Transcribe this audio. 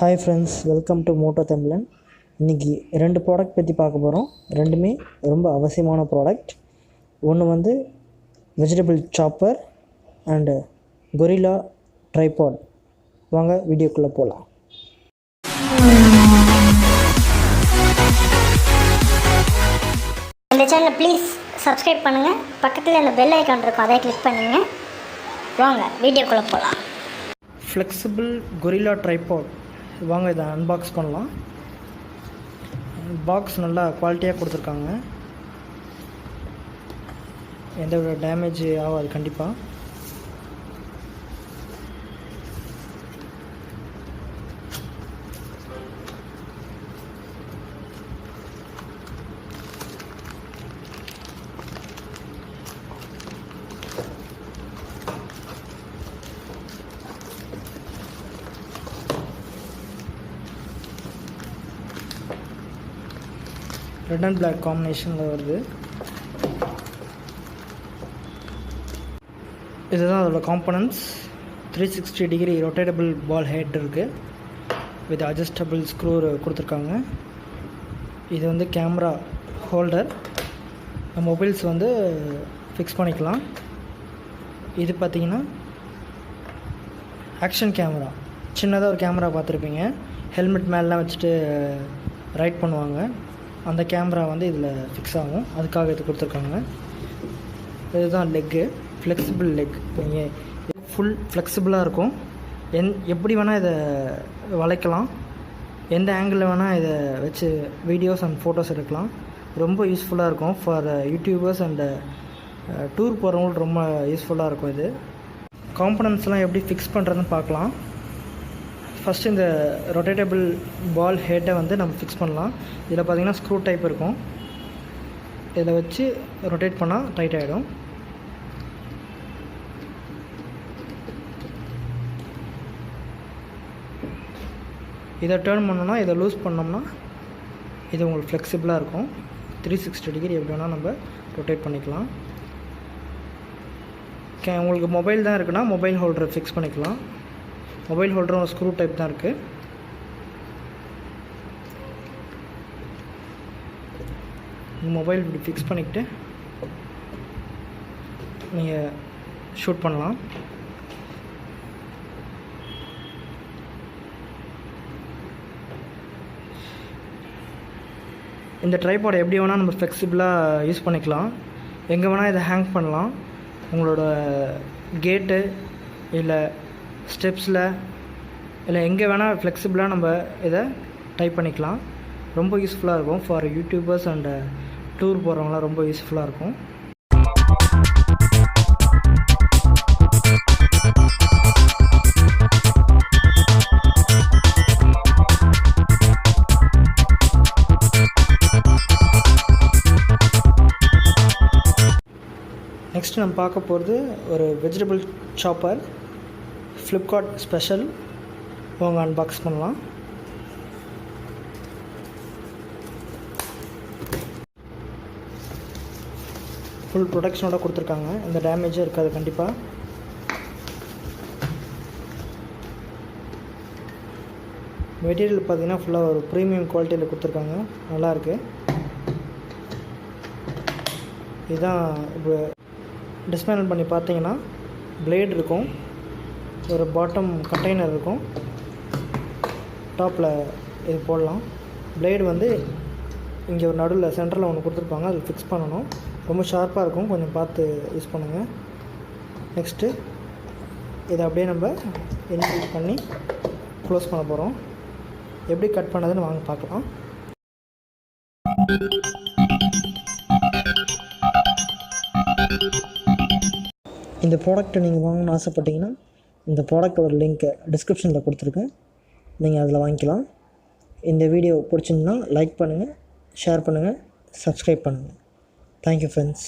Hi friends, welcome to Moto Tambilan. இன்னைக்கு ரெண்டு product பற்றி பார்க்க போகிறோம். ரெண்டுமே ரொம்ப அவசியமான ப்ராடக்ட். ஒன்று வந்து vegetable chopper and gorilla tripod. வாங்க வீடியோக்குள்ளே போகலாம். இந்த சேனலை ப்ளீஸ் சப்ஸ்கிரைப் பண்ணுங்கள். பக்கத்தில் இந்த பெல் ஐக்கான் இருக்கும், அதை கிளிக் பண்ணுங்கள். வாங்க வீடியோக்குள்ளே போகலாம். Flexible gorilla tripod. வாங்க இதை அன்பாக்ஸ் பண்ணலாம். பாக்ஸ் நல்லா குவாலிட்டியாக கொடுத்துருக்காங்க, எந்த ஒரு டேமேஜ் ஆகாது கண்டிப்பாக. ரெட் அண்ட் பிளாக் காம்பினேஷனில் வருது. இதுதான் அதோட காம்பனன்ட்ஸ். 360 டிகிரி ரொட்டேட்டபிள் பால் ஹெட் இருக்குது, வித் அட்ஜஸ்டபிள் ஸ்க்ரூ கொடுத்துருக்காங்க. இது வந்து கேமரா ஹோல்டர், மொபைல்ஸ் வந்து ஃபிக்ஸ் பண்ணிக்கலாம். இது பார்த்திங்கன்னா ஆக்ஷன் கேமரா. சின்னதாக ஒரு கேமரா பார்த்துருப்பீங்க, ஹெல்மெட் மேலாம் வச்சுட்டு ரைட் பண்ணுவாங்க. அந்த கேமரா வந்து இதில் ஃபிக்ஸ் ஆகும், அதுக்காக இது கொடுத்துருக்காங்க. இதுதான் லெக்கு, ஃப்ளெக்சிபிள் லெக். நீங்கள் ஃபுல் ஃப்ளெக்சிபிளாக இருக்கும். எப்படி வேணால் இதை வளைக்கலாம், எந்த ஆங்கிளில் வேணால் இதை வச்சு வீடியோஸ் அண்ட் ஃபோட்டோஸ் எடுக்கலாம். ரொம்ப யூஸ்ஃபுல்லாக இருக்கும் ஃபார் யூடியூபர்ஸ் அண்டு டூர் போகிறவங்களுக்கு ரொம்ப யூஸ்ஃபுல்லாக இருக்கும். இது காம்பனன்ட்ஸ்லாம் எப்படி ஃபிக்ஸ் பண்ணுறதுன்னு பார்க்கலாம். ஃபஸ்ட்டு இந்த ரொட்டேட்டபிள் பால் ஹெட்டை வந்து நம்ம ஃபிக்ஸ் பண்ணலாம். இதில் பார்த்திங்கன்னா ஸ்க்ரூ டைப் இருக்கும், இதில் வச்சு ரொட்டேட் பண்ணால் டைட் ஆகிடும். இதை டேர்ன் பண்ணோன்னா, இதை லூஸ் பண்ணோம்னா இது உங்களுக்கு ஃப்ளெக்சிபிளாக இருக்கும். 360 டிகிரி எப்படி வேணால் நம்ம ரொட்டேட் பண்ணிக்கலாம். உங்களுக்கு மொபைல் தான் இருக்குன்னா மொபைல் ஹோல்டரை ஃபிக்ஸ் பண்ணிக்கலாம். மொபைல் ஹோல்டரும் ஸ்க்ரூ டைப் தான் இருக்குது. மொபைல் இப்படி ஃபிக்ஸ் பண்ணிக்கிட்டு நீங்கள் ஷூட் பண்ணலாம். இந்த ட்ரைபாட் எப்படி வேணால் நம்ம ஃப்ளெக்சிபிளாக யூஸ் பண்ணிக்கலாம். எங்கே வேணால் இதை ஹேங் பண்ணலாம். உங்களோட கேட்டு இல்லை ஸ்டெப்ஸில் இல்லை எங்கே வேணால் ஃப்ளெக்சிபிளாக நம்ம இதை டைப் பண்ணிக்கலாம். ரொம்ப யூஸ்ஃபுல்லாக இருக்கும் ஃபார் யூடியூபர்ஸ் அண்டு டூர் போகிறவங்களாம் ரொம்ப யூஸ்ஃபுல்லாக இருக்கும். நெக்ஸ்ட் நம்ம பார்க்க போகிறது ஒரு வெஜிடபிள் சாப்பர், ஃப்ளிப்கார்ட் ஸ்பெஷல். வாங்க அன்பாக்ஸ் பண்ணலாம். ஃபுல் ப்ரொடக்ஷனோட கொடுத்துருக்காங்க, இந்த டேமேஜும் இருக்காது கண்டிப்பாக. மெட்டீரியல் பார்த்திங்கன்னா ஃபுல்லாக ஒரு ப்ரீமியம் குவாலிட்டியில் கொடுத்துருக்காங்க, நல்லாயிருக்கு. இதுதான் இப்போ டிஸ்மேண்டில் பண்ணி பார்த்தீங்கன்னா பிளேட் இருக்கும், ஒரு பாட்டம் கண்டெய்னர் இருக்கும், டாப்பில் இது போடலாம். பிளேடு வந்து இங்கே ஒரு நடுவில் சென்டரில் ஒன்று கொடுத்துருப்பாங்க, அதில் ஃபிக்ஸ் பண்ணணும். ரொம்ப ஷார்ப்பாக இருக்கும், கொஞ்சம் பார்த்து யூஸ் பண்ணுங்கள். நெக்ஸ்ட்டு இதை அப்படியே நம்ம இன்க்ளூட் பண்ணி க்ளோஸ் பண்ண போகிறோம். எப்படி கட் பண்ணதுன்னு வாங்க பார்க்கலாம். இந்த ப்ராடக்ட்டை நீங்கள் வாங்கணும்னு ஆசைப்பட்டீங்கன்னா இந்த ப்ராடக்டோட லிங்க்கை டிஸ்கிரிப்ஷனில் கொடுத்துருக்கேன், நீங்கள் அதில் வாங்கிக்கலாம். இந்த வீடியோ பிடிச்சிருந்துன்னா லைக் பண்ணுங்கள், ஷேர் பண்ணுங்கள், சப்ஸ்கிரைப் பண்ணுங்கள். Thank you friends.